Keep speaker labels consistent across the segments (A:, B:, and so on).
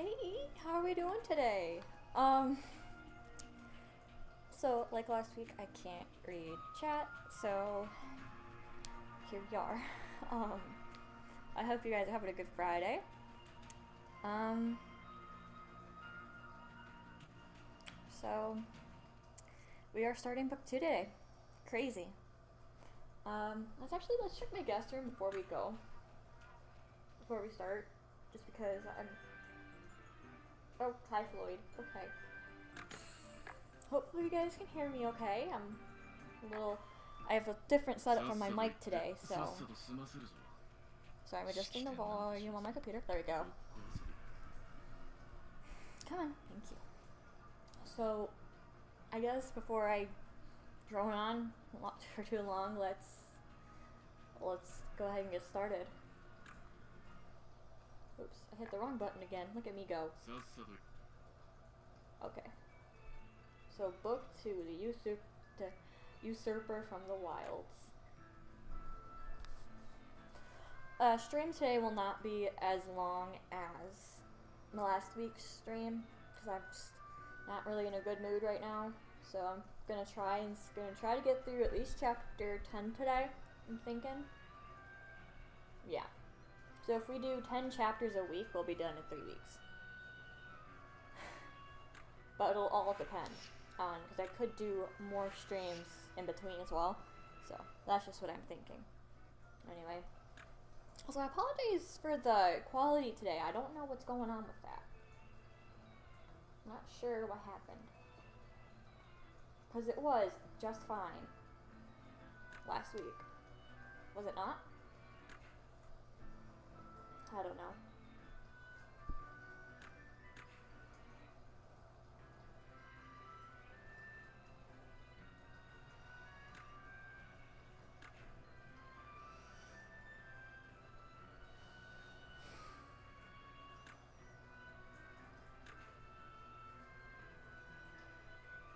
A: Hey, how are we doing today? So like last week, I can't read chat, so here we are. I hope you guys are having a good Friday. So we are starting book 2 today. Crazy. Let's check my guest room before we start, just because oh, hi Floyd. Okay. Hopefully you guys can hear me okay. I have a different setup on my mic today, so I'm adjusting the volume on my computer. There we go. Come on, thank you. So, I guess before I drone on for too long, let's go ahead and get started. Oops, I hit the wrong button again. Look at me go. Okay. So, book 2, the Usurper from the Wilds. Stream today will not be as long as the last week's stream, because I'm just not really in a good mood right now. So I'm gonna try to get through at least chapter 10 today, I'm thinking. Yeah. So if we do 10 chapters a week, we'll be done in 3 weeks. But it'll all depend on, because I could do more streams in between as well. So that's just what I'm thinking. Anyway. Also, I apologize for the quality today. I don't know what's going on with that. I'm not sure what happened. Because it was just fine last week. Was it not? I don't know.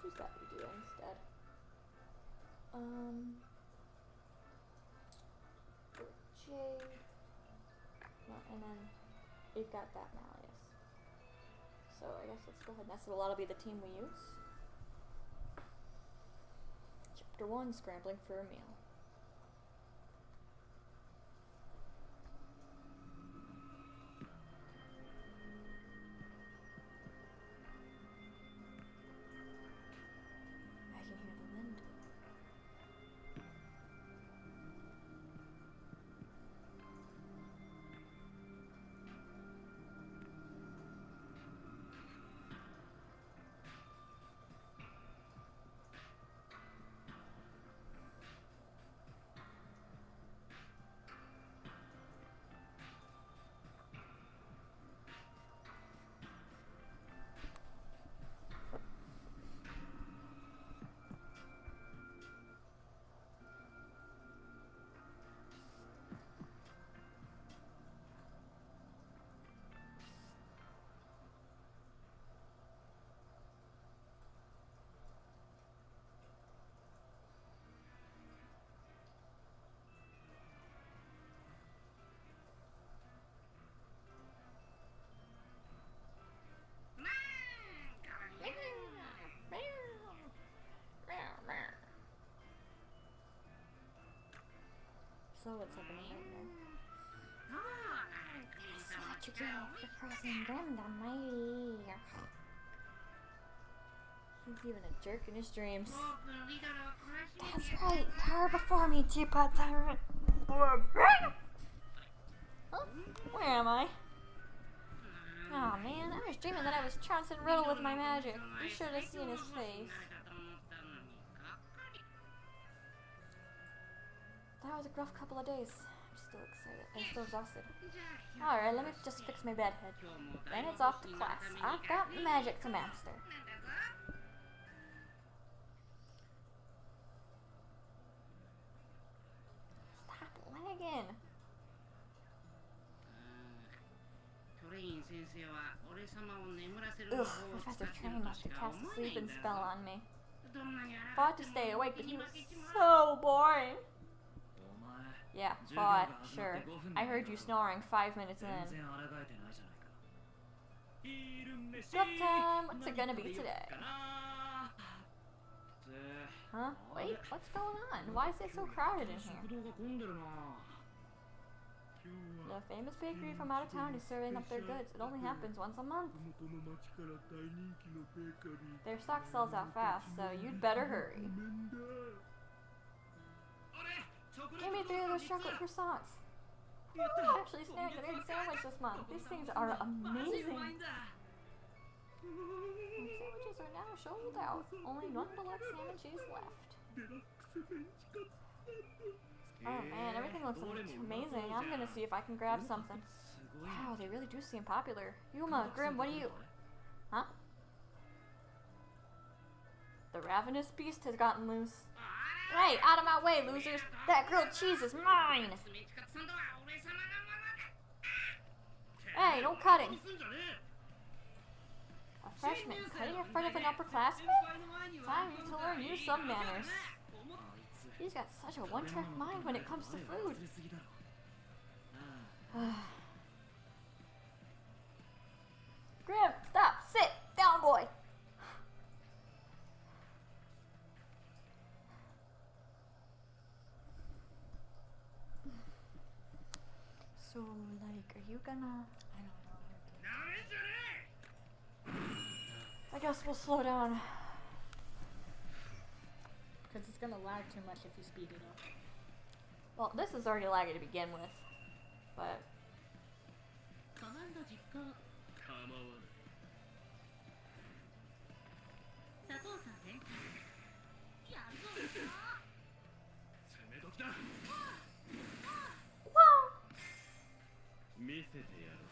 A: Choose that we do instead. Jade. No, and then we've got that now, yes. So I guess let's go ahead and that'll be the team we use. Chapter 1, Scrambling for a Meal. I can hear the wind. So what's happening right now? That's what you get for crossing Grim the Mighty. He's even a jerk in his dreams. That's right, power before me, Teapot Tyrant. Huh? Where am I? Oh man, I was dreaming that I was trouncing Riddle with my magic. You should have seen his face. That was a rough couple of days. I'm still excited. I'm still exhausted. Alright, let me just fix my bed head. Then it's off to class. I've got magic to master. Stop lagging. Ugh, Professor Train must have cast a sleeping spell on me. Fought to stay awake, but he was so boring. Yeah, fought, sure. I heard you snoring 5 minutes in. Grub time! What's it gonna be today? Huh? Wait, what's going on? Why is it so crowded in here? The famous bakery from out of town is serving up their goods. It only happens once a month. Their stock sells out fast, so you'd better hurry. Give me 3 of those chocolate croissants. I actually snagged an egg sandwich this month. These things are amazing. Sandwiches are now sold out. Only 1 deluxe ham and cheese left. Oh man, everything looks amazing. I'm gonna see if I can grab something. Wow, they really do seem popular. Yuma, Grim, what are you... Huh? The ravenous beast has gotten loose. Hey, out of my way, losers! That grilled cheese is mine! Hey, no cutting! A freshman cutting in front of an upperclassman? Time to learn you some manners. He's got such a one-track mind when it comes to food. Grim, stop! Sit! Down, boy! So, like, are you gonna... I don't know. I guess we'll slow down.
B: Because it's gonna lag too much if you speed it up.
A: Well, this is already laggy to begin with, but... Wow!
C: 見せてやろう。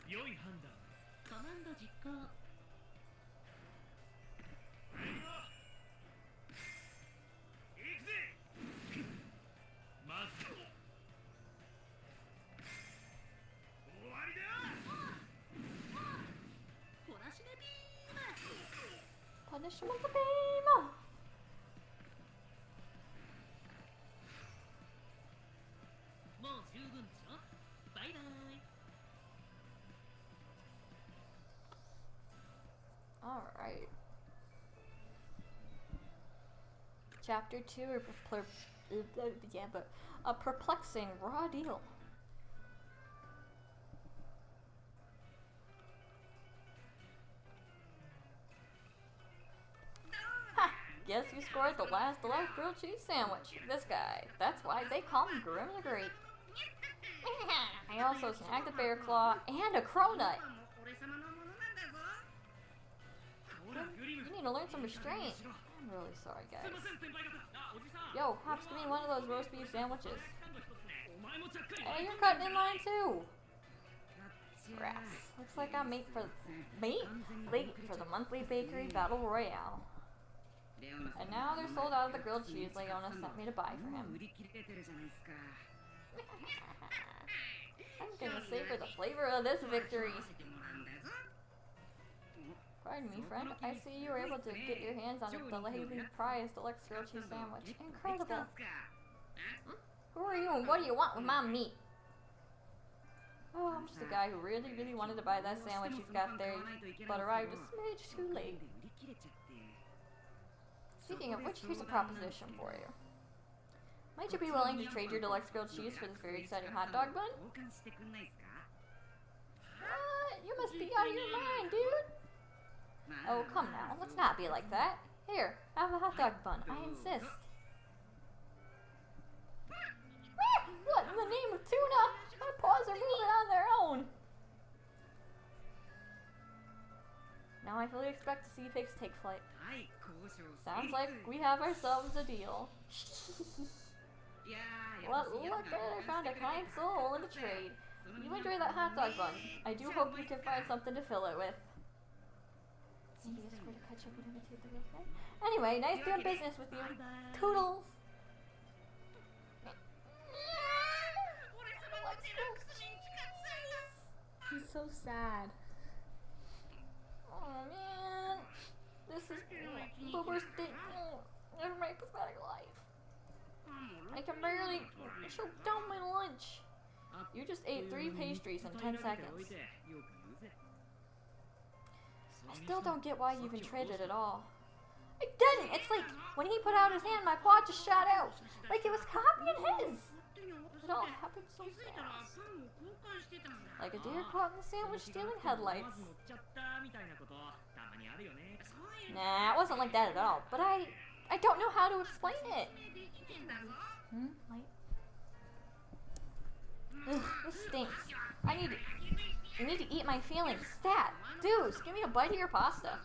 C: 良い判断。コマンド実行。行くぜ。まず終わりだ。
A: Punishment the beam! Alright. Chapter 2, a perplexing raw deal. Ha! Guess you scored the last deluxe grilled cheese sandwich. This guy. That's why they call him Grim the Great. I also snagged a bear claw and a cronut. You need to learn some restraint. I'm really sorry, guys. Yo, Pops, give me one of those roast beef sandwiches. Hey, you're cutting in line too. Rats. Looks like I'm late for the monthly bakery battle royale. And now they're sold out of the grilled cheese Leona sent me to buy for him. I'm gonna savor the flavor of this victory. Pardon me, friend. I see you were able to get your hands on the Leahy Prize Deluxe Grilled Cheese Sandwich. Incredible! Who are you and what do you want with my meat? Oh, I'm just a guy who really, really wanted to buy that sandwich you've got there, but arrived a smidge too late. Speaking of which, here's a proposition for you. Might you be willing to trade your deluxe grilled cheese for this very exciting hot dog bun? What? You must be out of your mind, dude! Oh, come now. Let's not be like that. Here, have a hot dog bun. I insist. What in the name of tuna? My paws are moving on their own. Now I fully expect to see pigs take flight. Sounds like we have ourselves a deal. Well, look good. I found a kind soul in the trade. You enjoy that hot dog bun. I do hope you can find something to fill it with. Maybe a squirt of ketchup would imitate the real thing. Anyway, nice doing business with you. Toodles!
B: He's so sad.
A: This is the worst thing of my pathetic life. I can barely choke down my lunch. You just ate 3 pastries in 10 seconds. I still don't get why you even traded at all. I didn't! It's like, when he put out his hand, my paw just shot out. Like it was copying his. It all happened so fast. Like a deer caught in the sandwich stealing headlights. Nah, it wasn't like that at all. But I don't know how to explain it. Light. Ugh, this stinks. I need to eat my feelings. Stat. Deuce, give me a bite of your pasta.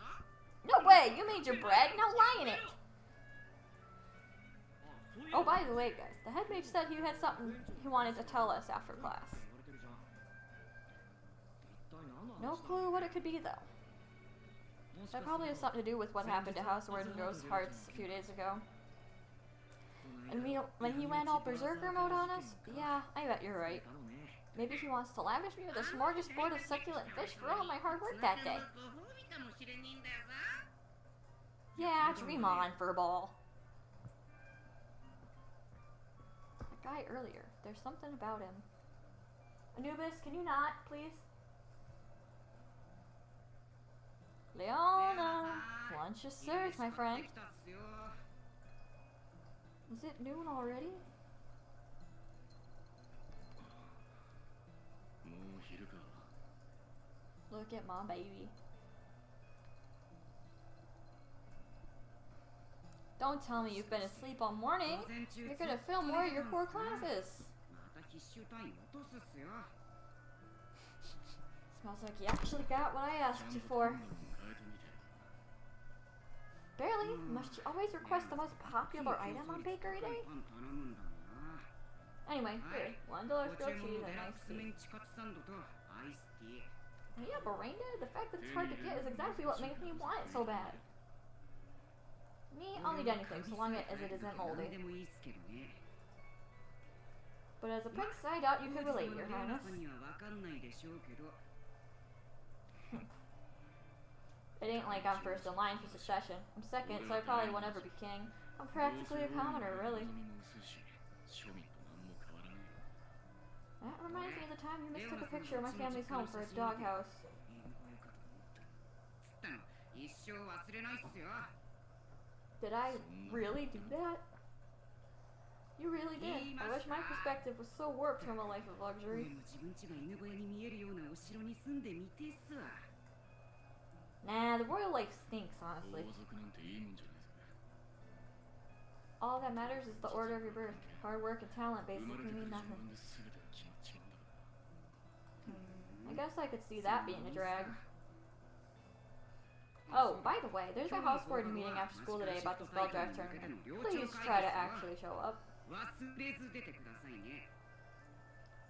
A: No way, you made your bread, now lie in it. Oh, by the way, guys, the head mage said he had something he wanted to tell us after class. No clue what it could be, though. That probably has something to do with what happened to 𝙎𝙊𝘾𝙄𝘼𝑗 hearts a few days ago. And when he went all berserker mode on us, yeah, I bet you're right. Maybe he wants to lavish me with a smorgasbord of succulent fish for all my hard work that day. Yeah, dream on, furball. That guy earlier, there's something about him. Anubis, can you not, please? Leona, lunch is served, my friend. Is it noon already? Look at my baby. Don't tell me you've been asleep all morning. You're gonna fail more of your core classes. Smells like you actually got what I asked you for. Barely. Must you always request the most popular item on Bakery Day? Anyway, here. $1 grilled cheese and nice tea. Yeah, Miranda, the fact that it's hard to get is exactly what makes me want it so bad. Me, I'll need anything, so long as it isn't moldy. But as a prince, I doubt you could relate, Your Highness. It ain't like I'm first in line for succession. I'm second, so I probably won't ever be king. I'm practically a commoner, really. That reminds me of the time you mistook a picture of my family's home for a doghouse. Did I really do that? You really did. I wish my perspective was so warped from a life of luxury. Nah, the royal life stinks, honestly. All that matters is the order of your birth. Hard work and talent basically mean nothing. I guess I could see that being a drag. Oh, by the way, there's a house board meeting after school today about the spell drive tournament. Please try to actually show up.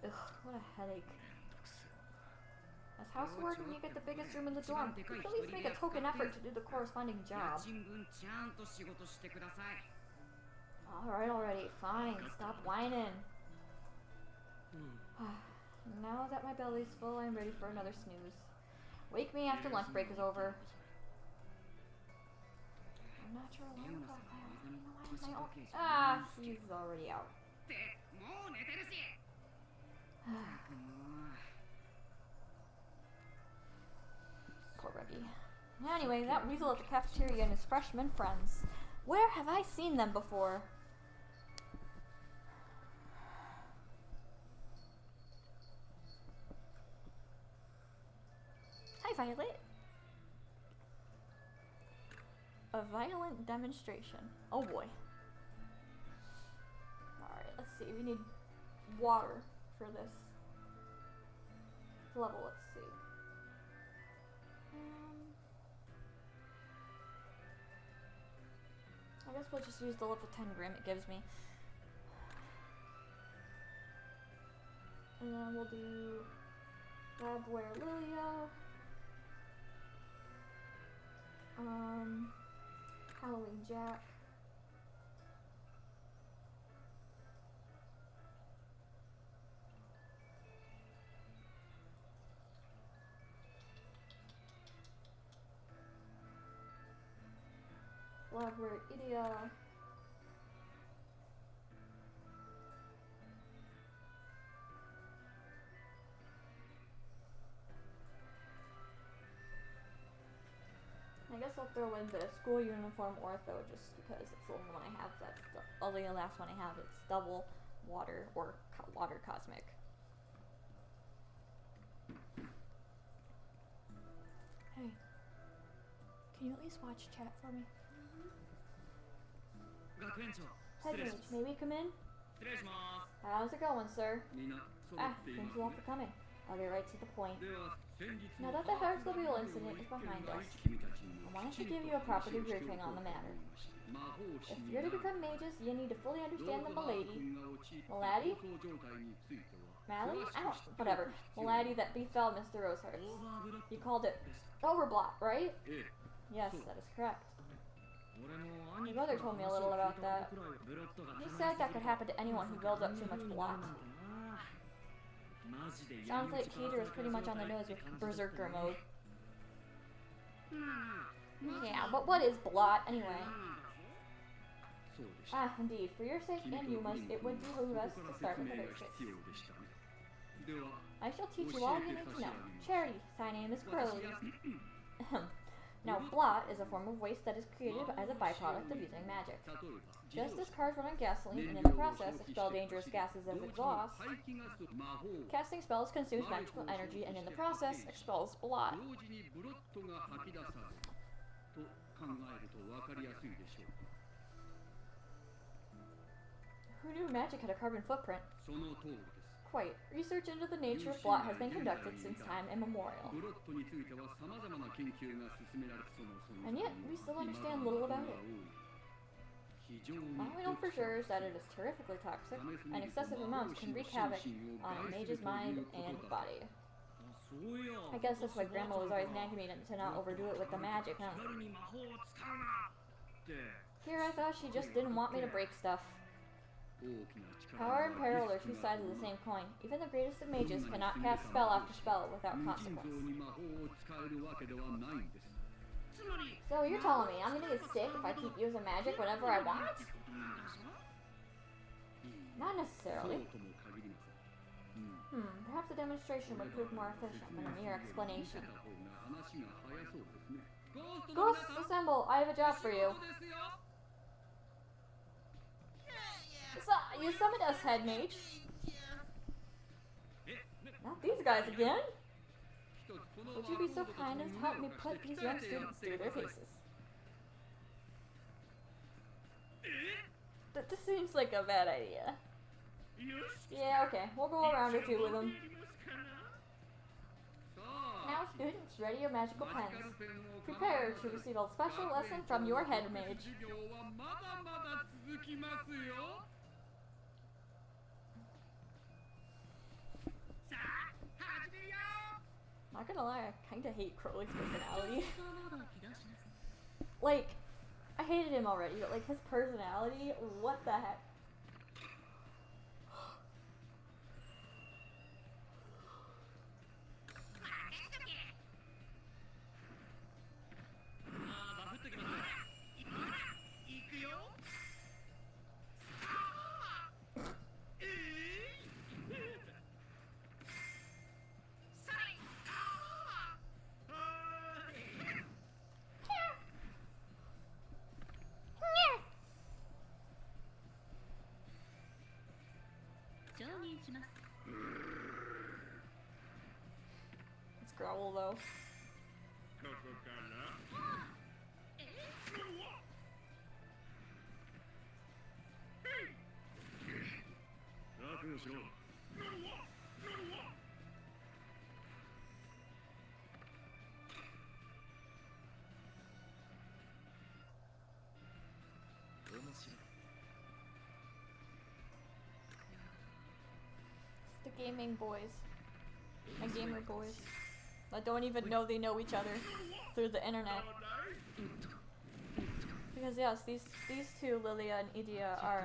A: Ugh, what a headache. As house warden, you get the biggest room in the dorm. You could at least make a token effort to do the corresponding job. Alright already, fine. Stop whining. Now that my belly's full, I'm ready for another snooze. Wake me after lunch break is over. I'm not sure he's already out. Poor Reggie. Anyway, that weasel at the cafeteria and his freshman friends. Where have I seen them before? Hi, Violet. A violent demonstration. Oh boy. Alright, let's see. We need water for this level. Let's see. I guess we'll just use the level 10 gram it gives me. And then we'll do Labware Lilia. Halloween Jack. 𴅍ɪᴏ. I guess I'll throw in the school uniform ortho just because it's the only one I have. That's the only last one I have. It's double water or water cosmic. Hey, can you at least watch chat for me? Head mage, may we come in? How's it going, sir? Thank you all for coming. I'll get right to the point. Now that the 𴅍ⴏ incident is behind us, I wanted to give you a proper debriefing on the matter. If you're to become mages, you need to fully understand the malady that befell Mr. Roseheart. You called it overblot, right? Yes, that is correct. My brother told me a little about that. He said that could happen to anyone who builds up too much blot. Sounds like Keter is pretty much on the nose with berserker mode. Yeah, but what is blot anyway? Indeed. For your sake and Yuma's, it would behoove us to start with the basics. I shall teach you all you need to know. Charity, thy name is 𝙭. Now, blot is a form of waste that is created as a byproduct of using magic. Just as cars run on gasoline and in the process expel dangerous gases as exhaust, casting spells consumes magical energy and in the process expels blot. Who knew magic had a carbon footprint? Quite. Research into the nature of blot has been conducted since time immemorial. And yet, we still understand little about it. All we know for sure is that it is terrifically toxic, and excessive amounts can wreak havoc on a mage's mind and body. I guess that's why Grandma was always nagging me to not overdo it with the magic, huh? Here I thought she just didn't want me to break stuff. Power and peril are two sides of the same coin. Even the greatest of mages cannot cast spell after spell without consequence. So you're telling me I'm gonna get sick if I keep using magic whenever I want? Not necessarily. Perhaps a demonstration would prove more efficient than a mere explanation. Ghosts, assemble! I have a job for you. You summoned us, head mage. Not these guys again. Would you be so kind as to help me put these young students through their paces? This seems like a bad idea. Yeah, okay. We'll go a round or two with them. Now, students, ready your magical pens. Prepare to receive a special lesson from your head mage. Not gonna lie, I kinda hate Crowley's personality. Like, I hated him already, but like his personality, what the heck? It's growl though. The gaming boys. My gamer boys. I don't even know they know each other through the internet. Because yes, these two, Lilia and Idia, are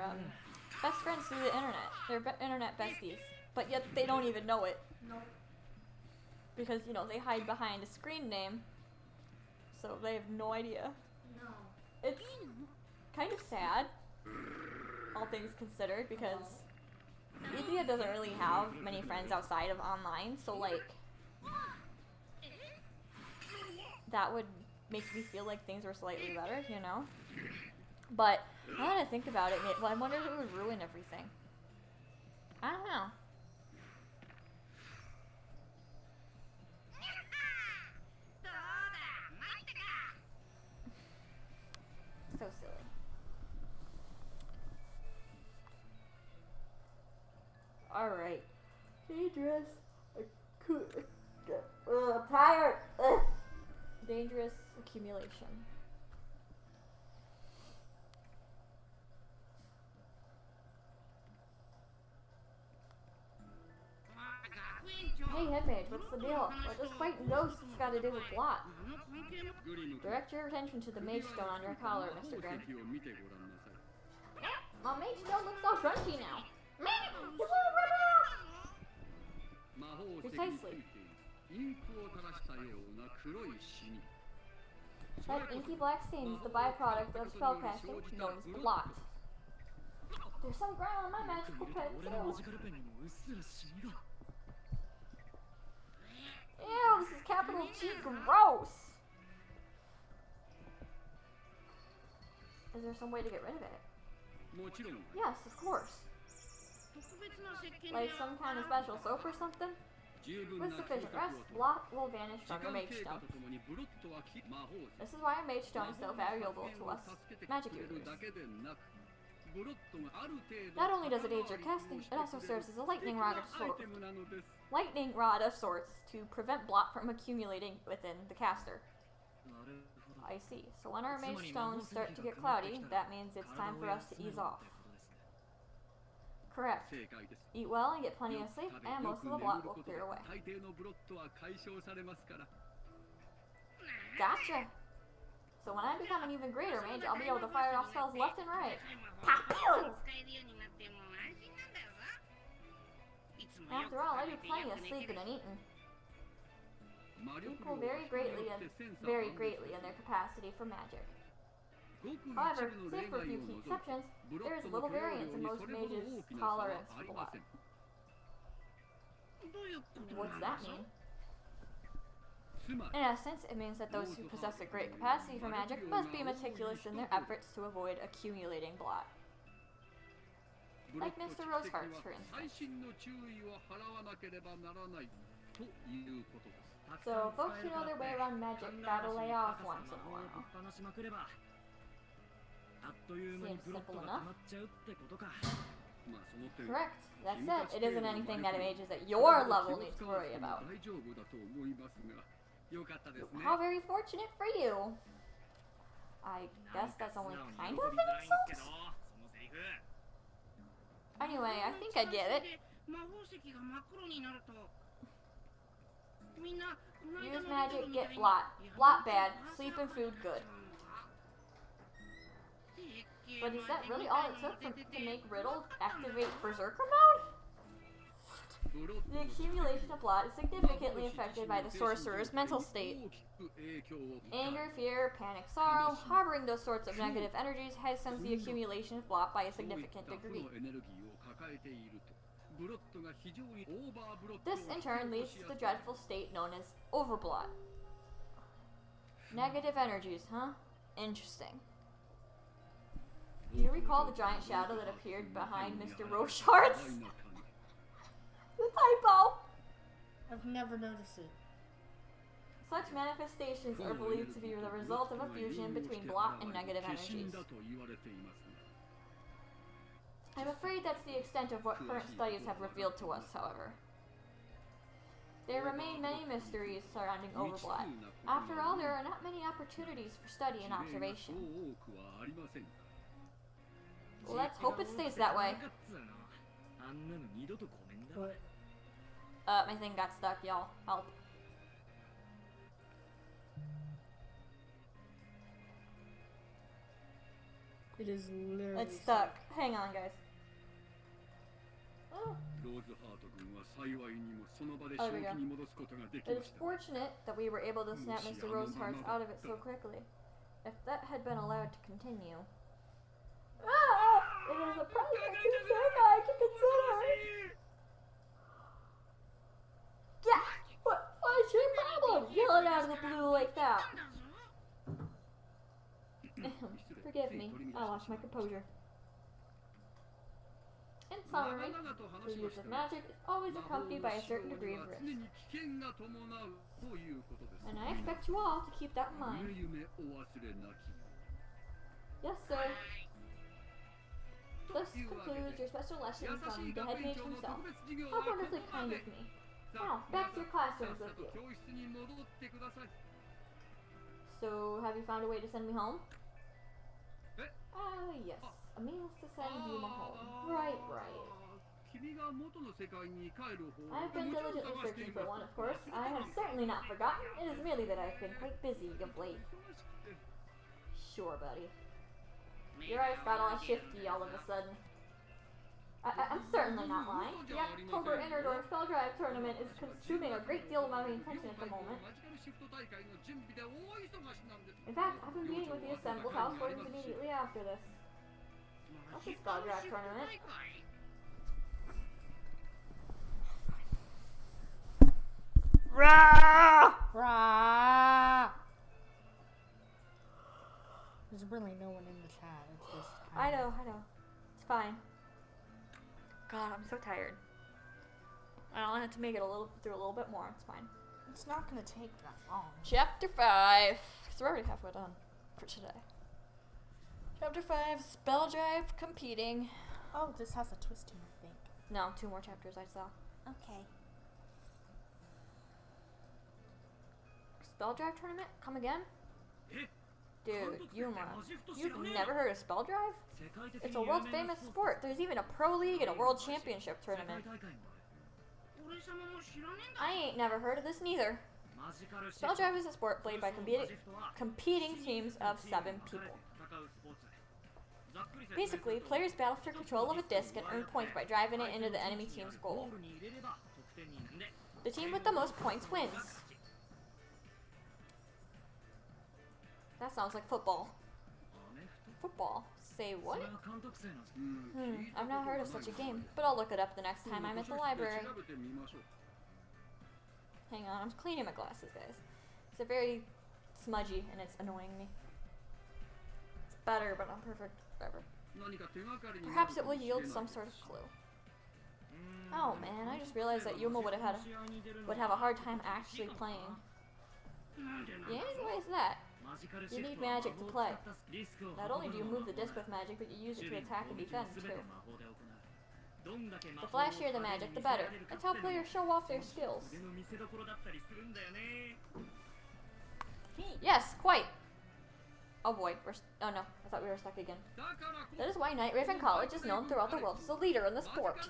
A: best friends through the internet. They're internet besties. But yet they don't even know it.
B: Nope.
A: Because, you know, they hide behind a screen name. So they have no idea.
B: No.
A: it's kind of sad, all things considered, because Lydia doesn't really have many friends outside of online, so like that would make me feel like things were slightly better, you know? But now that I think about it, well, I wonder if it would ruin everything. I don't know. So silly. Alright. Dangerous. I'm tired. Ugh. Dangerous accumulation. Hey Headmage, what's the deal? What does fighting ghosts got to do with plot? Direct your attention to the mage stone on your collar, Mr. Grimm. My mage stone looks all crunchy now. Precisely. That inky black stain is the byproduct of spellcasting known as blot. There's some ground on my magical pen too. Ew, this is capital G gross! Is there some way to get rid of it? Yes, of course. Like some kind of special soap or something? With sufficient rest, blot will vanish from your mage stone. This is why a mage stone is so valuable to us magic users. Not only does it aid your casting, it also serves as a lightning rod of sorts to prevent blot from accumulating within the caster. I see. So when our mage stones start to get cloudy, that means it's time for us to ease off. Correct. Eat well and get plenty of sleep, and most of the blot will clear away. Gotcha! So when I become an even greater mage, I'll be able to fire off spells left and right. Pow! After all, I do plenty of sleeping and eating. People vary greatly in their capacity for magic. However, save for a few key exceptions, there is little variance in most mages' tolerance for blot. What's that mean? In essence, it means that those who possess a great capacity for magic must be meticulous in their efforts to avoid accumulating blot. Like Mr. Rosehearts, for instance. So, folks who know their way around magic gotta lay off once in a while. Seems simple enough. Correct. That said, it isn't anything that mages at your level need to worry about. How very fortunate for you. I guess that's only kind of an insult? Anyway, I think I get it. Use magic, get blot. Blot bad, sleep and food good. But is that really all it took to make Riddle activate Berserker mode? The accumulation of blot is significantly affected by the sorcerer's mental state. Anger, fear, panic, sorrow, harboring those sorts of negative energies hastens the accumulation of blot by a significant degree. This in turn leads to the dreadful state known as overblot. Negative energies, huh? Interesting. Do you recall the giant shadow that appeared behind Mr. Rosehearts? The typo!
B: I've never noticed it.
A: Such manifestations are believed to be the result of a fusion between blot and negative energies. I'm afraid that's the extent of what current studies have revealed to us, however. There remain many mysteries surrounding overblot. After all, there are not many opportunities for study and observation. Well, let's hope it stays that way.
B: What?
A: My thing got stuck, y'all. Help.
B: It is literally...
A: It's stuck. Hang on, guys. Oh. Oh, there we go. It is fortunate that we were able to snap Mr. Rosehearts out of it so quickly. if that had been allowed to continue. Ah! It is a project too terrifying to consider! Yeah! What's your problem? Yelling out of the blue like that. Forgive me, I lost my composure. In summary, the use of magic is always accompanied by a certain degree of risk. And I expect you all to keep that in mind. Yes, sir. This concludes your special lesson from the head mage himself. How wonderfully kind of me. Now, back to your classrooms with you. So, have you found a way to send me home? Yes. A means to send you home. Right. I've been diligently searching for one, of course. I have certainly not forgotten. It is merely that I've been quite busy of late. Sure, buddy. Your eyes got all shifty all of a sudden. I'm certainly not lying. The October Indoor Spell Drive tournament is consuming a great deal of my attention at the moment. In fact, I've been meeting with the assembled householders immediately after this. What's a Spell Drive tournament?
B: Rah! Rah! There's really no one in the chat. It's just
A: I know. It's fine. God, I'm so tired. I only have to make it through a little bit more. It's fine.
B: It's not gonna take that long.
A: Chapter 5. So we're already halfway done for today. Chapter 5, Spell Drive competing.
B: Oh, this has a twist to it, I think.
A: No, 2 more chapters I saw.
B: Okay.
A: Spell Drive tournament? Come again? Dude, Yuma, you've never heard of Spell Drive? It's a world famous sport. There's even a pro league and a world championship tournament. I ain't never heard of this neither. Spell Drive is a sport played by competing teams of 7 people. Basically, players battle for control of a disc and earn points by driving it into the enemy team's goal. The team with the most points wins. That sounds like football. Football? Say what? I've not heard of such a game, but I'll look it up the next time I'm at the library. Hang on, I'm cleaning my glasses, guys. It's very smudgy and it's annoying me. It's better, but not perfect. Whatever. Perhaps it will yield some sort of clue. Oh man, I just realized that Yuma would have a hard time actually playing. The only way is that. You need magic to play. Not only do you move the disc with magic, but you use it to attack and defend, too. The flashier the magic, the better. That's how players show off their skills. Yes, quite! Oh boy, oh no, I thought we were stuck again. That is why Night Raven College is known throughout the world as a leader in the sport.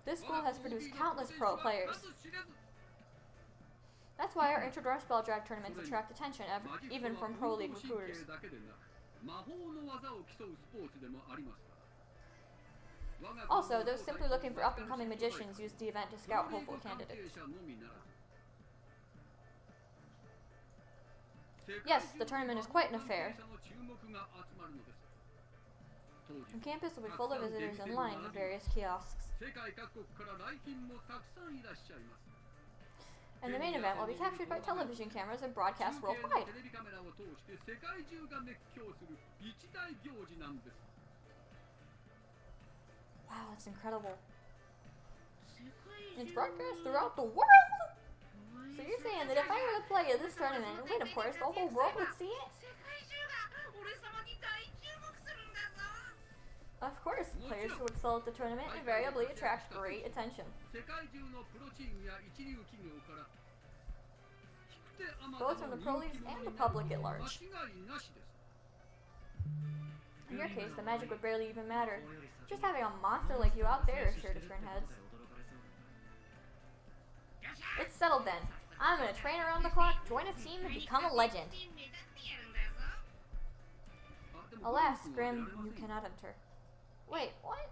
A: This school has produced countless pro players. That's why our Introdorm Spell Drive tournaments attract attention, even from pro league recruiters. Also, those simply looking for up-and-coming magicians use the event to scout hopeful candidates. Yes, the tournament is quite an affair. The campus will be full of visitors in line at various kiosks. And the main event will be captured by television cameras and broadcast worldwide. Wow, that's incredible. It's broadcast throughout the world? So you're saying that if I were to play in this tournament and win, of course, the whole world would see it? Of course, players who excel at the tournament invariably attract great attention. Both from the pro leagues and the public at large. In your case, the magic would barely even matter. Just having a monster like you out there is sure to turn heads. It's settled then. I'm gonna train around the clock, join a team, and become a legend. Alas, Grim, you cannot enter. Wait, what?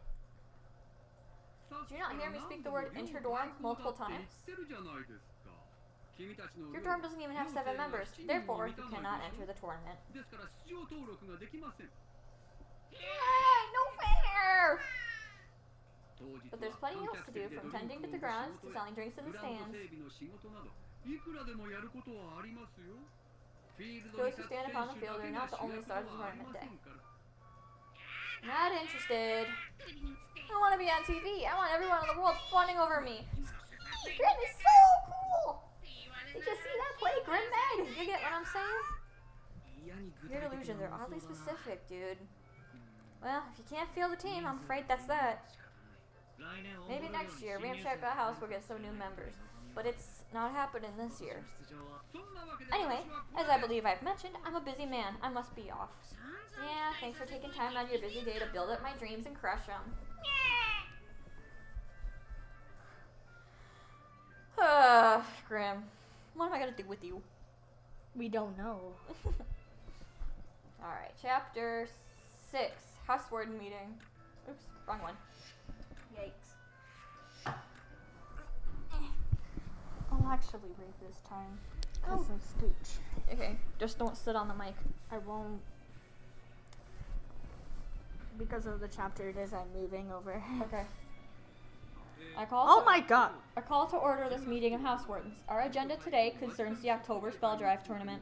A: Did you not hear me speak the word Introdorm multiple times? Your dorm doesn't even have 7 members, therefore you cannot enter the tournament. Yay, no fair! But there's plenty else to do, from tending to the grounds to selling drinks in the stands. Those who stand upon the field are not the only stars of tournament day. Not interested. I want to be on TV. I want everyone in the world fawning over me. Grim is so cool! Did you see that play, Grim Mag? You get what I'm saying? Your delusions are oddly specific, dude. Well, if you can't feel the team, I'm afraid that's that. Maybe next year, Ramshackle House will get some new members. But it's not happening this year. Anyway, as I believe I've mentioned, I'm a busy man. I must be off. Yeah, thanks for taking time out of your busy day to build up my dreams and crush them. Grim. What am I gonna do with you?
B: We don't know.
A: Alright, chapter 6. House Warden meeting. Oops, wrong one. Yikes.
B: I'll actually read this time. Because of Scooch.
A: Okay, just don't sit on the mic.
B: I won't. Because of the chapter it is, I'm moving over.
A: Okay.
B: Oh my god!
A: I call to order this meeting of House Wardens. Our agenda today concerns the October Spell Drive tournament.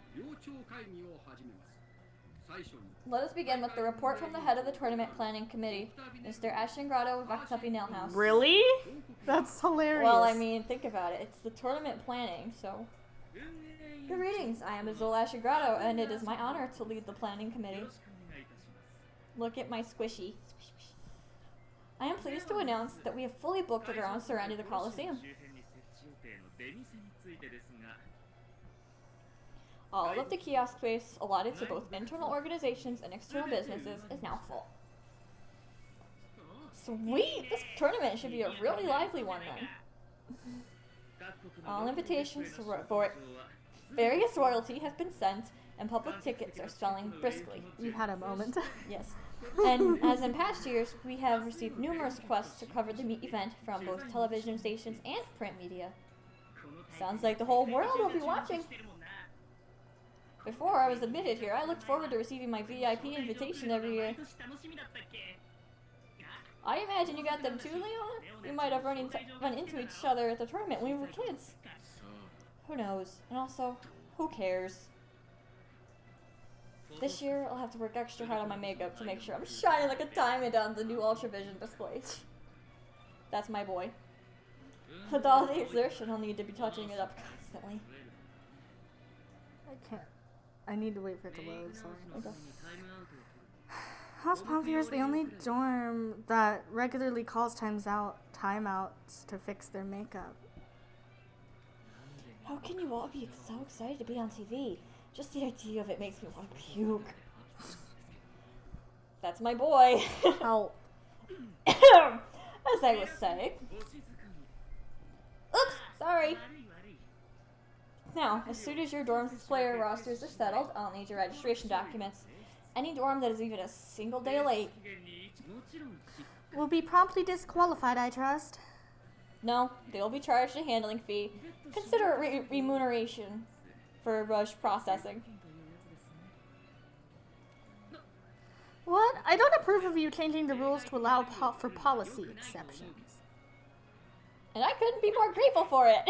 A: Let us begin with the report from the head of the tournament planning committee, Mr. 𝙎𝙊𝘾𝙄𝘼.
B: Really? That's hilarious.
A: Well, I mean, think about it. It's the tournament planning, so. Greetings, I am 𝙎𝙊𝘾𝙄𝘼, and it is my honor to lead the planning committee. Look at my squishy. I am pleased to announce that we have fully booked the grounds surrounding the Coliseum. All of the kiosk space allotted to both internal organizations and external businesses is now full. Sweet! This tournament should be a really lively one then. All invitations for various royalty have been sent, and public tickets are selling briskly.
B: You had a moment.
A: Yes. And as in past years, we have received numerous requests to cover the event from both television stations and print media. Sounds like the whole world will be watching. Before I was admitted here, I looked forward to receiving my VIP invitation every year. I imagine you got them too, Leon? We might have run into each other at the tournament when we were kids. Who knows? And also, who cares? This year, I'll have to work extra hard on my makeup to make sure I'm shining like a diamond on the new Ultravision displays. That's my boy. With all the exertion, I'll need to be touching it up constantly.
B: I can't. I need to wait for it to load, sorry.
A: Okay.
B: House Pompier is the only dorm that regularly calls timeouts to fix their makeup.
A: How can you all be so excited to be on TV? Just the idea of it makes me want to puke. That's my boy.
B: Help.
A: As I was saying. Oops, sorry. Now, as soon as your dorm's player rosters are settled, I'll need your registration documents. Any dorm that is even a single day late
B: Will be promptly disqualified, I trust.
A: No, they will be charged a handling fee. Consider it remuneration for rush processing.
B: What? I don't approve of you changing the rules to allow for policy exceptions.
A: And I couldn't be more grateful for it.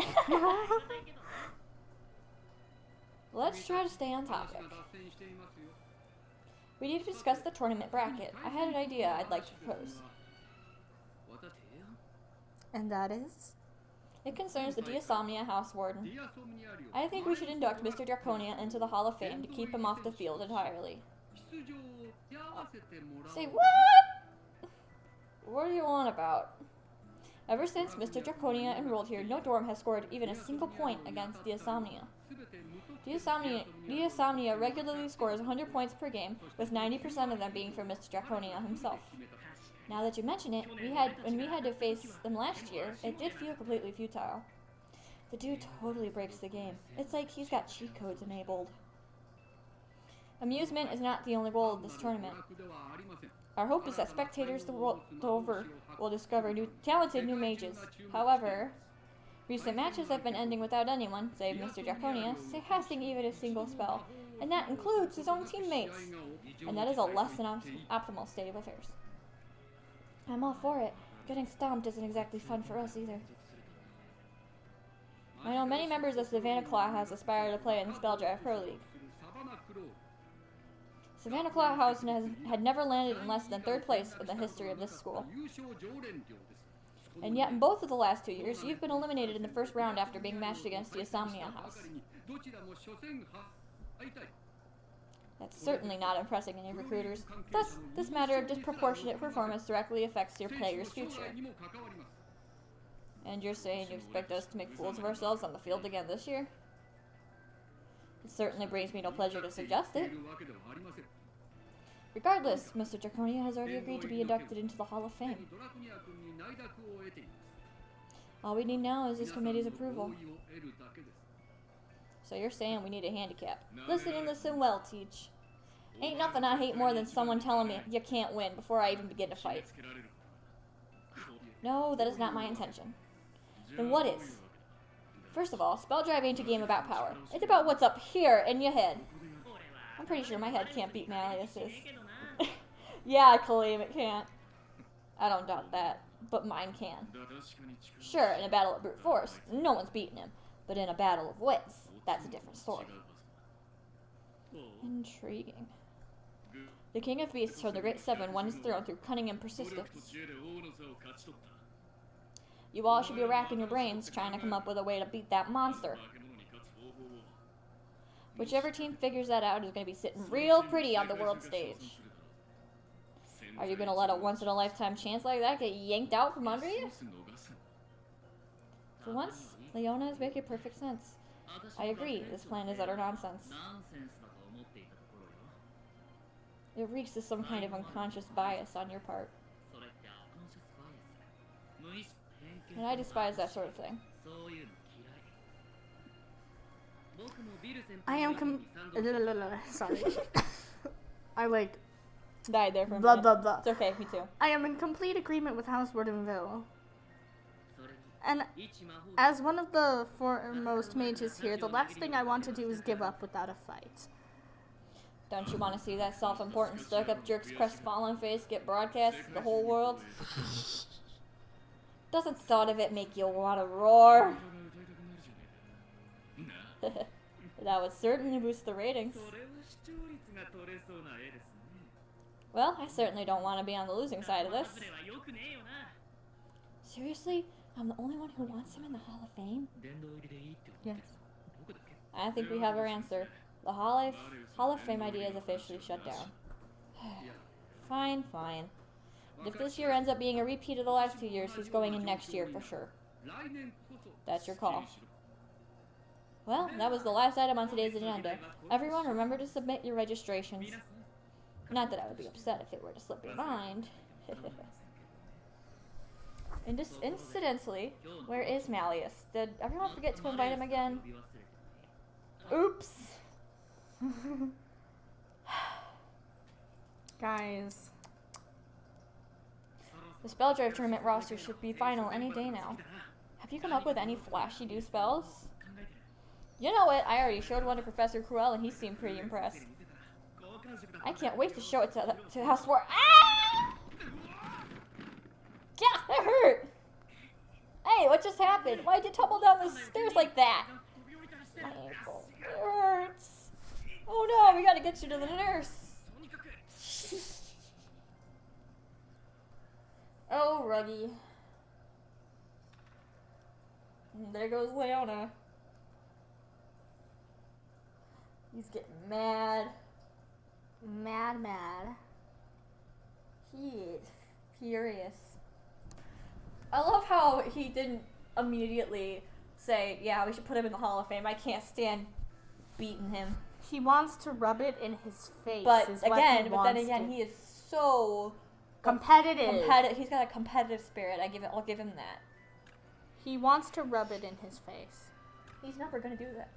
A: Let's try to stay on topic. We need to discuss the tournament bracket. I had an idea I'd like to propose.
B: And that is?
A: It concerns the 𝙎𝙊𝘾𝙄 House Warden. I think we should induct Mr. 𝙎𝙊𝘾𝙄 into the Hall of Fame to keep him off the field entirely. Say what? What do you on about? Ever since Mr. 𝙎𝙊𝘾𝙄 enrolled here, no dorm has scored even a single point against 𝙎𝙊𝘾𝙄. 𝙎𝙊𝘾𝙄 regularly scores 100 points per game, with 90% of them being from Mr. 𝙎𝙊𝘾𝙄 himself. Now that you mention it, when we had to face them last year, it did feel completely futile. The dude totally breaks the game. It's like he's got cheat codes enabled. Amusement is not the only goal of this tournament. Our hope is that spectators the world over will discover talented new mages. However, Recent matches have been ending without anyone, save Mr. Draconia, casting even a single spell, and that includes his own teammates. And that is a less than optimal state of affairs. I'm all for it. Getting stomped isn't exactly fun for us either. I know many members of Savannah Claw House aspire to play in the Spelldrive Pro League. Savannah Claw House had never landed in less than 3rd place in the history of this school. And yet in both of the last 2 years, you've been eliminated in the first round after being matched against the Insomnia House. That's certainly not impressing any recruiters. Thus, this matter of disproportionate performance directly affects your players' future. And you're saying you expect us to make fools of ourselves on the field again this year? It certainly brings me no pleasure to suggest it. Regardless, Mr. Draconia has already agreed to be inducted into the Hall of Fame. All we need now is this committee's approval. So you're saying we need a handicap. Listen and listen well, Teach. Ain't nothing I hate more than someone telling me you can't win before I even begin to fight. No, that is not my intention. Then what is? First of all, Spelldrive ain't a game about power. It's about what's up here in your head. I'm pretty sure my head can't beat Malleus's. Yeah, Kaleem, it can't. I don't doubt that, but mine can. Sure, in a battle of brute force, no one's beating him. But in a battle of wits, that's a different story. Intriguing. The King of Beasts from the Great Seven won his throne through cunning and persistence. You all should be racking your brains trying to come up with a way to beat that monster. Whichever team figures that out is going to be sitting real pretty on the world stage. Are you going to let a once-in-a-lifetime chance like that get yanked out from under you? For once, Leona is making perfect sense. I agree, this plan is utter nonsense. It reeks of some kind of unconscious bias on your part. And I despise that sort of thing.
B: I am sorry. I like
A: died there for a
B: blah
A: minute.
B: blah blah.
A: It's okay, me too.
B: I am in complete agreement with House Wonderland. And as one of the foremost mages here, the last thing I want to do is give up without a fight.
A: Don't you want to see that self-important, stuck-up jerk's crestfallen face get broadcast to the whole world? Doesn't the thought of it make you want to roar? That would certainly boost the ratings. Well, I certainly don't want to be on the losing side of this. Seriously? I'm the only one who wants him in the Hall of Fame?
B: Yes.
A: I think we have our answer. The Hall of Fame idea is officially shut down. Fine, fine. If this year ends up being a repeat of the last 2 years, he's going in next year for sure. That's your call. Well, that was the last item on today's agenda. Everyone, remember to submit your registrations. Not that I would be upset if it were to slip your mind. And incidentally, where is Malleus? Did everyone forget to invite him again? Oops.
B: Guys.
A: The Spelldrive tournament roster should be final any day now. Have you come up with any flashy new spells? You know what? I already showed one to Professor Cruel and he seemed pretty impressed. I can't wait to show it to House War. Ah! Yeah, that hurt! Hey, what just happened? Why'd you tumble down the stairs like that? My ankle. It hurts. Oh no, we gotta get you to the nurse. Oh, Ruggy. And there goes Leona. He's getting mad.
B: Mad.
A: He is furious. I love how he didn't immediately say, yeah, we should put him in the Hall of Fame. I can't stand beating him.
B: He wants to rub it in his face.
A: But then again, he is so
B: competitive.
A: He's got a competitive spirit. I'll give him that.
B: He wants to rub it in his face.
A: He's never gonna do that.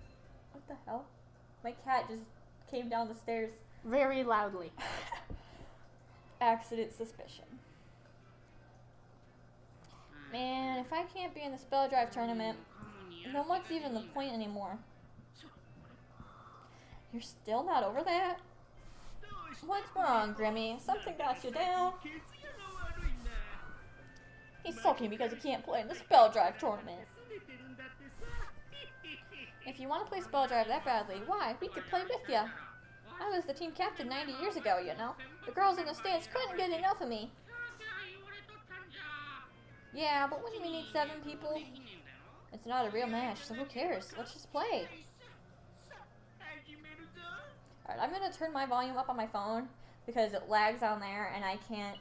A: What the hell? My cat just came down the stairs.
B: Very loudly.
A: Accident suspicion. Man, if I can't be in the spell drive tournament, then what's even the point anymore? You're still not over that? What's wrong, Grimmy? Something got you down? He's sulking because he can't play in the spell drive tournament. If you want to play spell drive that badly, why? We could play with ya. I was the team captain 90 years ago, you know. The girls in the stands couldn't get enough of me. Yeah, but wouldn't we need 7 people? It's not a real match, so who cares? Let's just play. Alright, I'm gonna turn my volume up on my phone because it lags on there and I can't.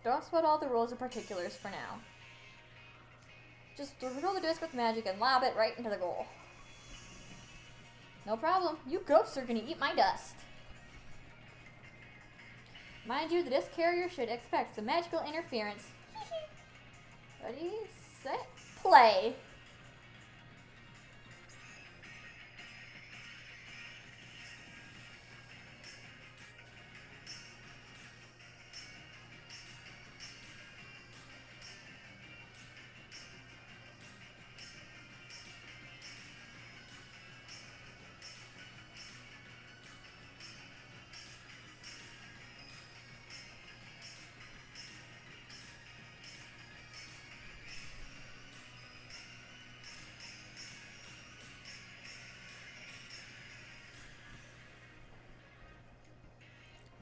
A: Don't sweat all the rules or particulars for now. Just throw the disc with magic and lob it right into the goal. No problem. You ghosts are gonna eat my dust. Mind you, the disc carrier should expect some magical interference. Ready, set, play.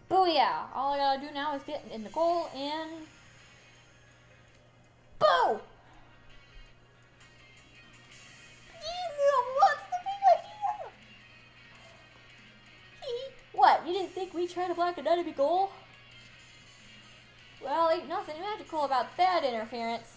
A: Booyah! All I gotta do now is get in the goal and... Boo! What's the big idea? What, you didn't think we'd try to block an enemy goal? Well, ain't nothing magical about that interference.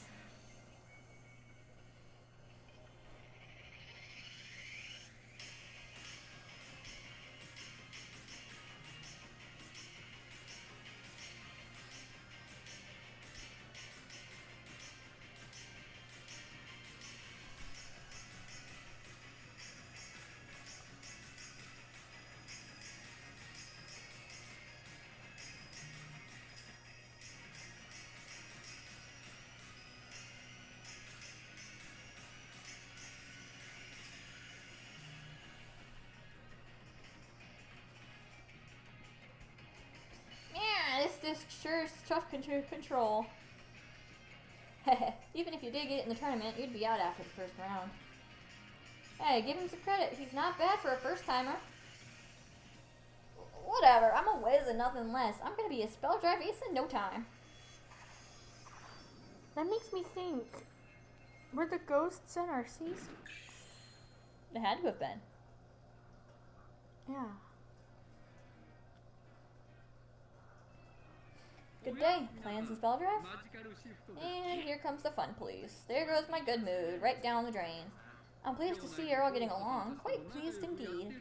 A: This sure is tough to control. Even if you did get it in the tournament, you'd be out after the first round. Hey, give him some credit. He's not bad for a first-timer. Whatever, I'm a whiz and nothing less. I'm gonna be a spell drive ace in no time.
B: That makes me think. Were the ghosts in our season?
A: It had to have been.
B: Yeah.
A: Good day. Plans and spell drive? And here comes the fun, please. There goes my good mood, right down the drain. I'm pleased to see you're all getting along. Quite pleased indeed.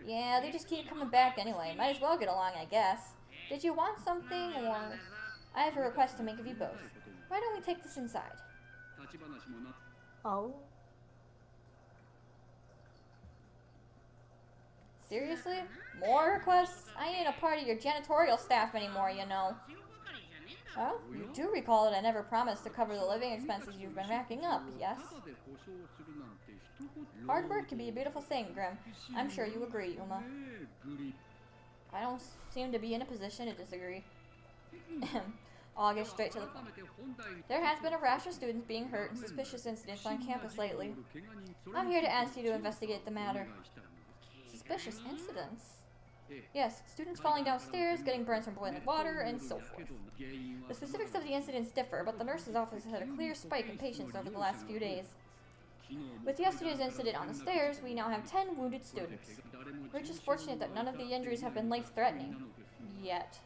A: Yeah, they just keep coming back anyway. Might as well get along, I guess. Did you want something, or... I have a request to make of you both. Why don't we take this inside?
B: Oh?
A: Seriously? More requests? I ain't a part of your janitorial staff anymore, you know. Oh, you do recall that I never promised to cover the living expenses you've been racking up, yes? Hard work can be a beautiful thing, Grim. I'm sure you agree, Uma. I don't seem to be in a position to disagree. I'll get straight to the point. There has been a rash of students being hurt in suspicious incidents on campus lately. I'm here to ask you to investigate the matter. Suspicious incidents? Yes, students falling downstairs, getting burns from boiling water, and so forth. The specifics of the incidents differ, but the nurse's office has had a clear spike in patients over the last few days. With yesterday's incident on the stairs, we now have 10 wounded students. We're just fortunate that none of the injuries have been life-threatening. Yet.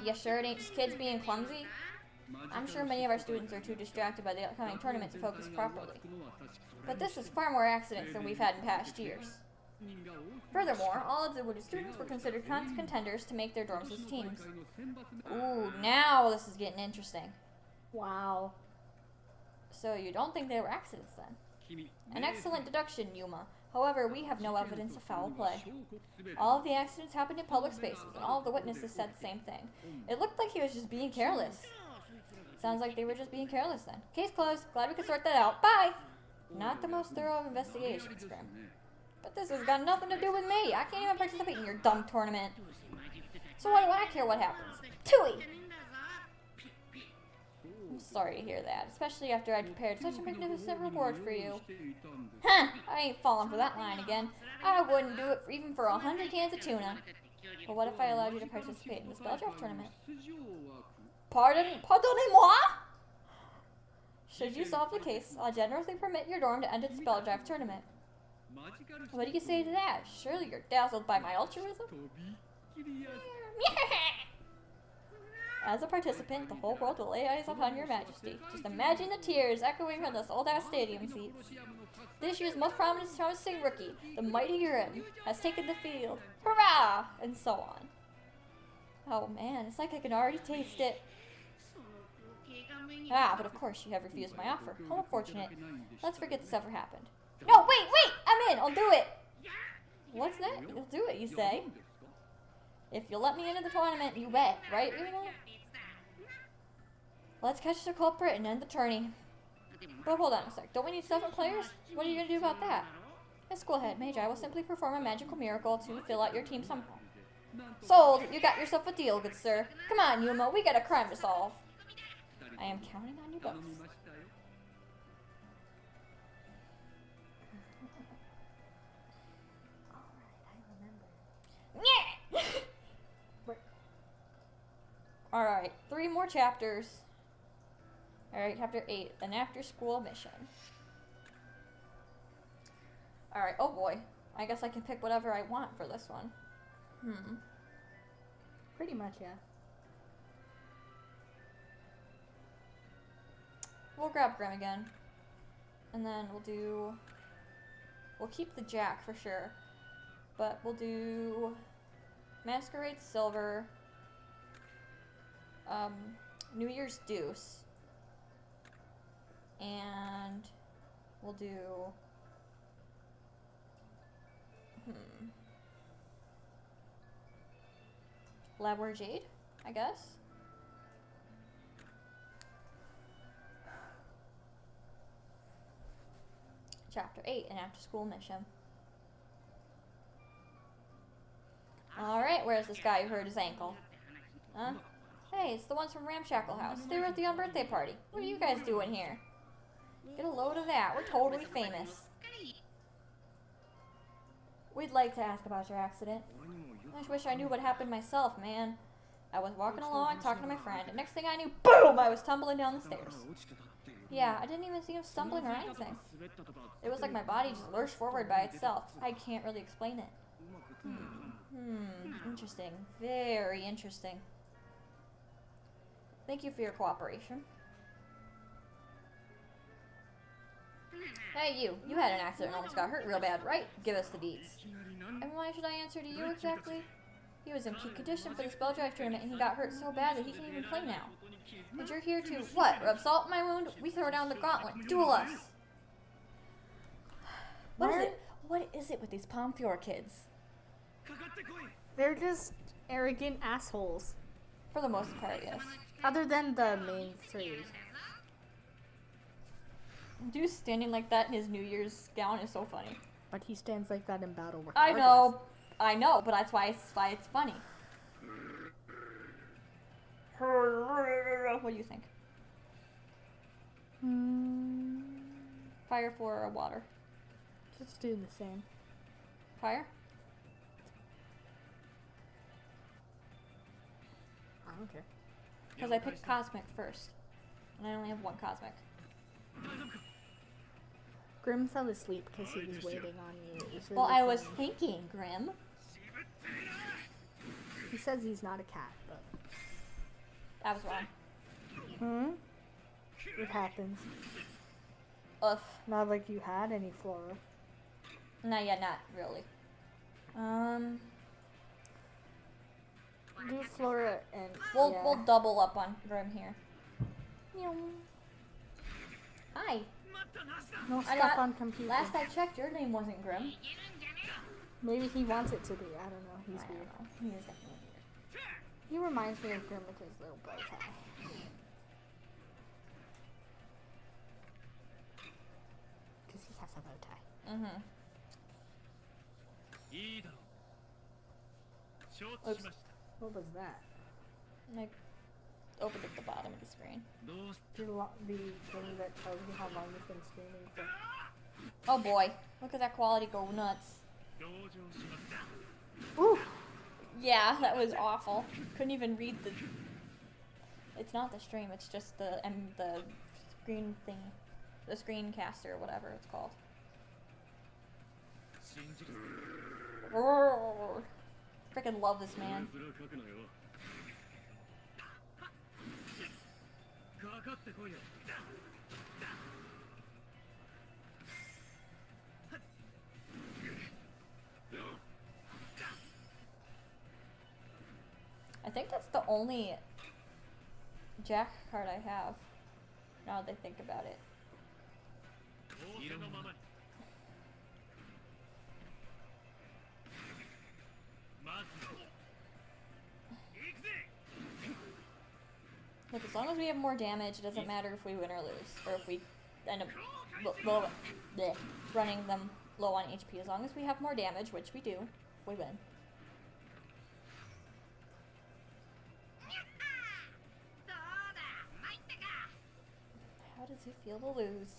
A: You sure it ain't just kids being clumsy? I'm sure many of our students are too distracted by the upcoming tournament to focus properly. But this is far more accidents than we've had in past years. Furthermore, all of the wounded students were considered contenders to make their dorms as teams. Ooh, now this is getting interesting.
B: Wow.
A: So you don't think they were accidents then? An excellent deduction, Yuma. However, we have no evidence of foul play. All of the accidents happened in public spaces, and all of the witnesses said the same thing. It looked like he was just being careless. Sounds like they were just being careless then. Case closed. Glad we could sort that out. Bye! Not the most thorough of investigations, Grim. But this has got nothing to do with me. I can't even participate in your dumb tournament. So why do I care what happens? Tooey! I'm sorry to hear that, especially after I prepared such a magnificent reward for you. Huh! I ain't falling for that line again. I wouldn't do it even for 100 cans of tuna. But what if I allowed you to participate in the spell draft tournament? Pardonnez-moi? Should you solve the case, I'll generously permit your dorm to enter the spell draft tournament. What do you say to that? Surely you're dazzled by my altruism? As a participant, the whole world will lay eyes upon your majesty. Just imagine the tears echoing from those old-ass stadium seats. This year's most promising rookie, the mighty Grim, has taken the field. Hurrah! And so on. Oh man, it's like I can already taste it. Ah, but of course you have refused my offer. How unfortunate. Let's forget this ever happened. No, wait! I'm in! I'll do it! What's that? You'll do it, you say? If you'll let me into the tournament, you bet, right, Rena? Let's catch the culprit and end the tourney. But hold on a sec. Don't we need 7 players? What are you going to do about that? Yes, go ahead. Magi will simply perform a magical miracle to fill out your team somehow. Sold! You got yourself a deal, good sir. Come on, Yuma. We got a crime to solve. I am counting on you both. Alright, 3 more chapters. Alright, chapter 8, an after-school mission. Alright, oh boy. I guess I can pick whatever I want for this one.
B: Pretty much, yeah.
A: We'll grab Grim again. And then we'll keep the Jack for sure. But we'll do Masquerade Silver, New Year's Deuce, and we'll do Labware Jade, I guess. Chapter 8, an after-school mission. Alright, where's this guy who hurt his ankle? Huh? Hey, it's the ones from Ramshackle House. They were at the birthday party. What are you guys doing here? Get a load of that. We're totally famous. We'd like to ask about your accident. I just wish I knew what happened myself, man. I was walking along, talking to my friend, and next thing I knew, boom! I was tumbling down the stairs. Yeah, I didn't even see him stumbling or anything. It was like my body just lurched forward by itself. I can't really explain it. Interesting. Very interesting. Thank you for your cooperation. Hey, you. You had an accident and almost got hurt real bad, right? Give us the deeds. And why should I answer to you exactly? He was in peak condition for the spell drive tournament and he got hurt so bad that he can't even play now. But you're here to, what, rub salt in my wound? We throw down the gauntlet. Duel us! What is it with these Pomfior kids?
B: They're just arrogant assholes.
A: For the most part, yes.
B: Other than the main 3.
A: Dude standing like that in his New Year's gown is so funny.
B: But he stands like that in battle.
A: I know, but that's why it's funny. What do you think? Fire, floor, or water?
B: Just do the same.
A: Fire?
B: I don't care.
A: Because I picked Cosmic first. And I only have 1 Cosmic.
B: Grim fell asleep because he was waiting on you.
A: Well, I was thinking, Grim.
B: He says he's not a cat, but...
A: That was wrong.
B: It happens.
A: Ugh.
B: Not like you had any flora.
A: Not yet, not really.
B: Do flora and...
A: We'll double up on Grim here. Hi.
B: No stuff on computer.
A: Last I checked, your name wasn't Grim.
B: Maybe he wants it to be. I don't know. He's
A: I
B: weird.
A: don't know. He is definitely weird.
B: He reminds me of Grim with his little bow tie. Because he has a bow tie.
A: Mm-hmm. Oops.
B: What was that?
A: I opened at the bottom of the screen.
B: The thing that tells you how long you've been streaming for.
A: Oh boy. Look at that quality go nuts.
B: Ooh!
A: Yeah, that was awful. Couldn't even read the... It's not the stream, it's just the screen thing. The screencaster, whatever it's called. Freaking love this man. I think that's the only Jack card I have, now that I think about it. Look, as long as we have more damage, it doesn't matter if we win or lose, or if we end up running them low on HP. As long as we have more damage, which we do, we win. How does it feel to lose?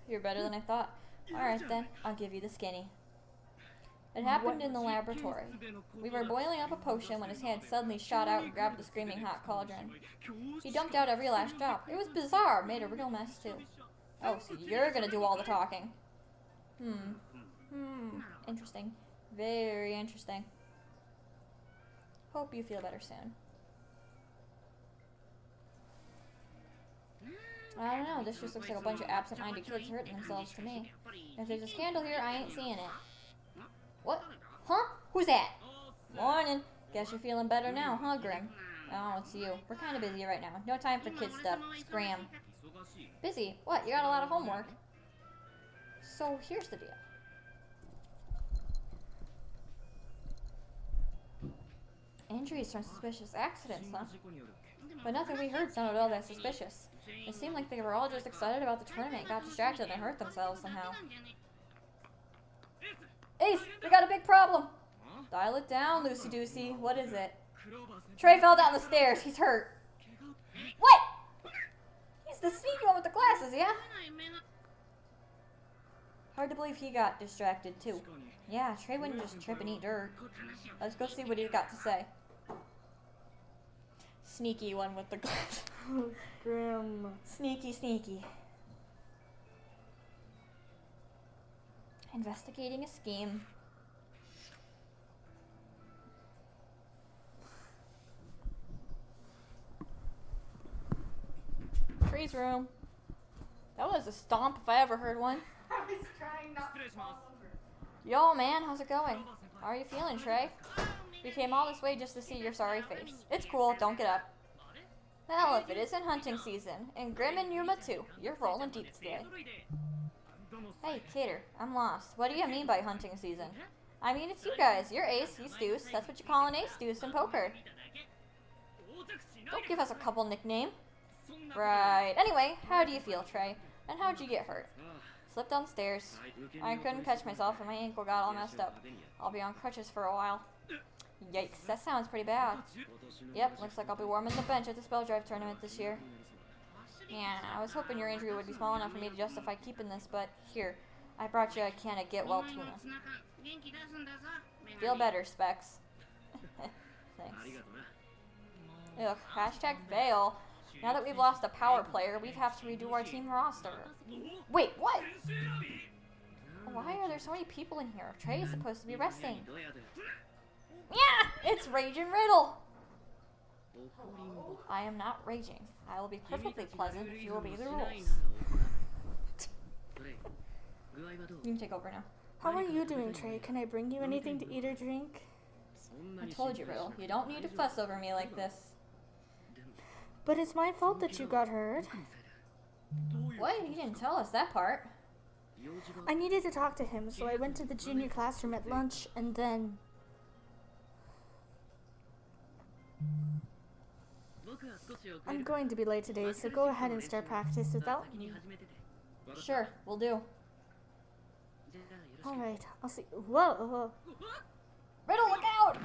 A: You're better than I thought. Alright then, I'll give you the skinny. It happened in the laboratory. We were boiling up a potion when his hand suddenly shot out and grabbed the screaming hot cauldron. He dumped out every last drop. It was bizarre, made a real mess too. Oh, so you're gonna do all the talking. Interesting. Very interesting. Hope you feel better soon. I don't know, this just looks like a bunch of absent-minded kids hurting themselves to me. If there's a scandal here, I ain't seeing it. What? Huh? Who's that? Morning. Guess you're feeling better now, huh, Grim? Oh, it's you. We're kind of busy right now. No time for kid stuff. Scram. Busy? What? You got a lot of homework. So, here's the deal. Injuries from suspicious accidents, huh? But nothing we heard sounded all that suspicious. It seemed like they were all just excited about the tournament, got distracted, and hurt themselves somehow. Ace, we got a big problem. Dial it down, Lucy Doocy. What is it? Trey fell down the stairs. He's hurt. What? He's the sneaky one with the glasses, yeah? Hard to believe he got distracted, too. Yeah, Trey wouldn't just trip and eat dirt. Let's go see what he's got to say. Sneaky one with the glasses.
B: Grim.
A: Sneaky, sneaky. Investigating a scheme. Tree's room. That was a stomp if I ever heard one.
B: I was trying not to fall over.
A: Yo, man, how's it going? How are you feeling, Trey? We came all this way just to see your sorry face. It's cool, don't get up. Well, if it isn't hunting season, and Grim and Yuma too, you're rolling deep today. Hey, Cater, I'm lost. What do you mean by hunting season? I mean, it's you guys. You're Ace, he's Deuce. That's what you call an Ace, Deuce, in poker. Don't give us a couple nickname. Right. Anyway, how do you feel, Trey? And how'd you get hurt? Slipped down the stairs. I couldn't catch myself and my ankle got all messed up. I'll be on crutches for a while. Yikes, that sounds pretty bad. Yep, looks like I'll be warming the bench at the Spell Drive tournament this year. Yeah, I was hoping your injury would be small enough for me to justify keeping this, but here, I brought you a can of Get Well tuna. Feel better, Specs. Thanks. Ugh, hashtag fail. Now that we've lost a power player, we have to redo our team roster. Wait, what? Why are there so many people in here? Trey is supposed to be resting. Yeah, it's Rage and Riddle. I am not raging. I will be perfectly pleasant if you obey the rules. You can take over now.
B: How are you doing, Trey? Can I bring you anything to eat or drink?
A: I told you, Riddle. You don't need to fuss over me like this.
B: But it's my fault that you got hurt.
A: What? You didn't tell us that part.
B: I needed to talk to him, so I went to the junior classroom at lunch, and then... I'm going to be late today, so go ahead and start practice without me.
A: Sure, we'll do.
B: Alright, I'll see. Whoa!
A: Riddle, look out!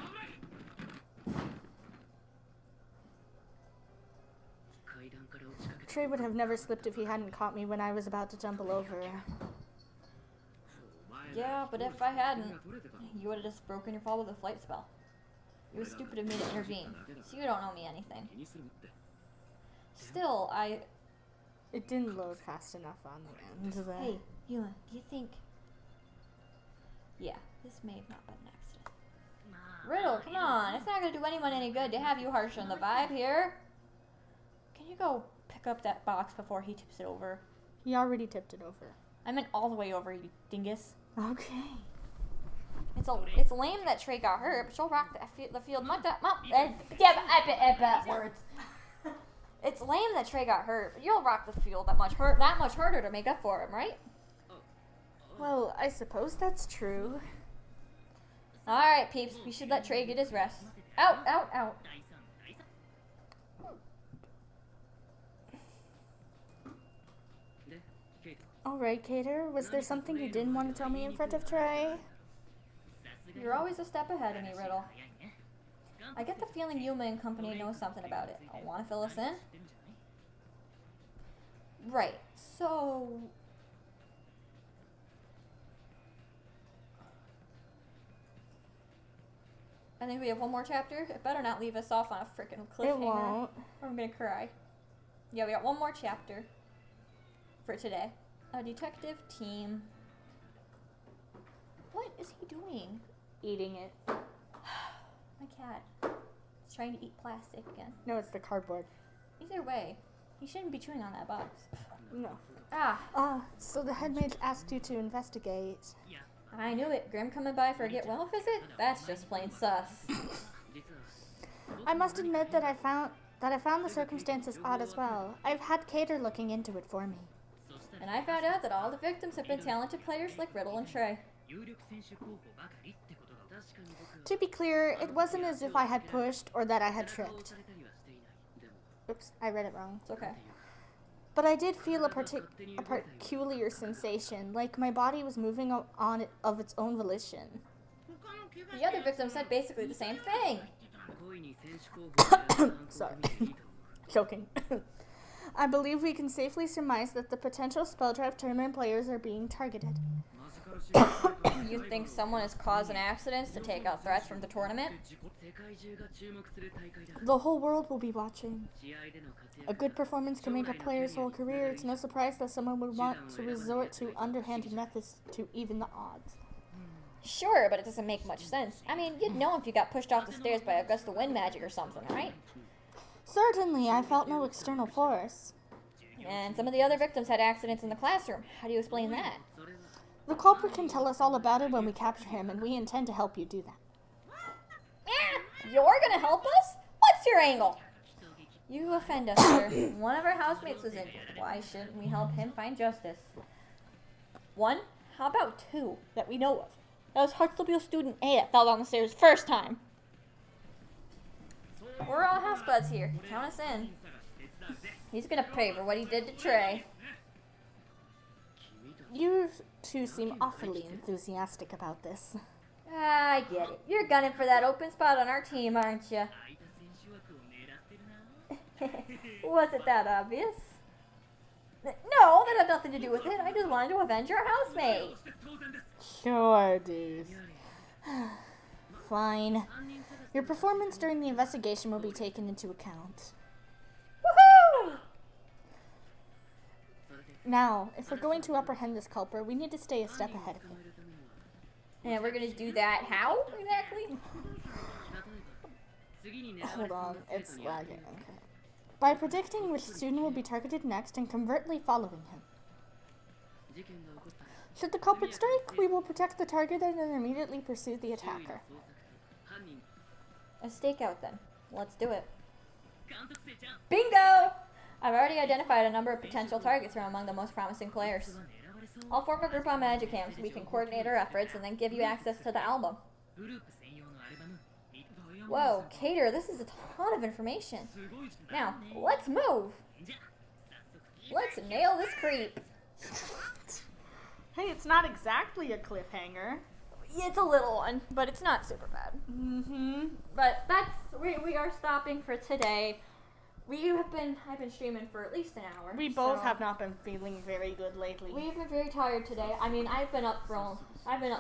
B: Trey would have never slipped if he hadn't caught me when I was about to tumble over.
A: Yeah, but if I hadn't, you would have just broken your fall with a flight spell. It was stupid of me to intervene, so you don't owe me anything. Still,
B: It didn't load fast enough on the end there.
A: Hey, Yuma, do you think... Yeah, this may have not been an accident. Riddle, come on, it's not going to do anyone any good to have you harsh on the vibe here. Can you go pick up that box before he tips it over?
B: He already tipped it over.
A: I meant all the way over, you dingus.
B: Okay.
A: It's lame that Trey got hurt, but she'll rock the field much. Words. It's lame that Trey got hurt, but you'll rock the field that much harder to make up for him, right?
B: Well, I suppose that's true.
A: All right, peeps, we should let Trey get his rest. Out, out, out.
B: Alright, Cater, was there something you didn't want to tell me in front of Trey?
A: You're always a step ahead of me, Riddle. I get the feeling Yuma and company know something about it. Want to fill us in? Right, so... I think we have one more chapter. It better not leave us off on a freaking cliffhanger.
B: It won't.
A: Or I'm gonna cry. Yeah, we got one more chapter for today. A detective team. What is he doing?
B: Eating it.
A: My cat. He's trying to eat plastic again.
B: No, it's the cardboard.
A: Either way, he shouldn't be chewing on that box.
B: No. So the head mage asked you to investigate.
A: I knew it. Grim coming by for a get well visit? That's just plain sus.
B: I must admit that I found the circumstances odd as well. I've had Cater looking into it for me.
A: And I found out that all the victims have been talented players like Riddle and Trey.
B: To be clear, it wasn't as if I had pushed or that I had tripped. Oops, I read it wrong.
A: It's okay.
B: But I did feel a peculiar sensation, like my body was moving on it of its own volition.
A: The other victims said basically the same thing.
B: Sorry. Choking. I believe we can safely surmise that the potential Spelltrap tournament players are being targeted.
A: You think someone is causing accidents to take out threats from the tournament?
B: The whole world will be watching. A good performance can make a player's whole career. It's no surprise that someone would want to resort to underhanded methods to even the odds.
A: Sure, but it doesn't make much sense. I mean, you'd know if you got pushed off the stairs by a gust of wind magic or something, right?
B: Certainly, I felt no external force.
A: And some of the other victims had accidents in the classroom. How do you explain that?
B: The culprit can tell us all about it when we capture him, and we intend to help you do that.
A: You're gonna help us? What's your angle? You offend us, sir. One of our housemates was injured. Why shouldn't we help him find justice? One? How about two that we know of? That was Huxtable student A that fell down the stairs first time. We're all house buds here. Count us in. He's gonna pay for what he did to Trey.
B: You two seem awfully enthusiastic about this.
A: I get it. You're gunning for that open spot on our team, aren't you? Was it that obvious? No, that had nothing to do with it. I just wanted to avenge your housemate.
B: Sure, dude. Fine. Your performance during the investigation will be taken into account.
A: Woohoo!
B: Now, if we're going to apprehend this culprit, we need to stay a step ahead of him.
A: And we're gonna do that how, exactly?
B: Hold on, it's lagging. Okay. By predicting which student will be targeted next and covertly following him. Should the culprit strike, we will protect the target and then immediately pursue the attacker.
A: A stakeout then. Let's do it. Bingo! I've already identified a number of potential targets from among the most promising players. I'll form a group on Magicam so we can coordinate our efforts and then give you access to the album. Whoa, Cater, this is a ton of information. Now, let's move. Let's nail this creep.
B: Hey, it's not exactly a cliffhanger.
A: It's a little one, but it's not super bad. But we are stopping for today. I've been streaming for at least an hour.
B: We both have not been feeling very good lately.
A: We've been very tired today. I mean, I've been up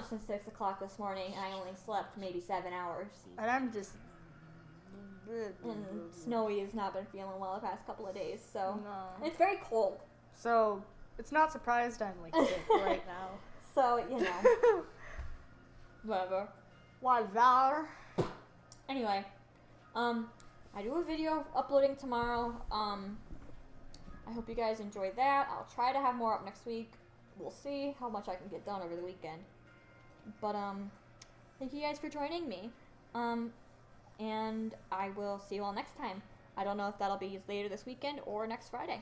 A: since 6 o'clock this morning, and I only slept maybe 7 hours.
B: And I'm just...
A: And Snowy has not been feeling well the past couple of days, so...
B: No.
A: It's very cold.
B: So, it's not surprised I'm, like, sick right now.
A: So, you know. Whatever. Anyway, I do a video uploading tomorrow. I hope you guys enjoyed that. I'll try to have more up next week. We'll see how much I can get done over the weekend. But, thank you guys for joining me. And I will see you all next time. I don't know if that'll be later this weekend or next Friday.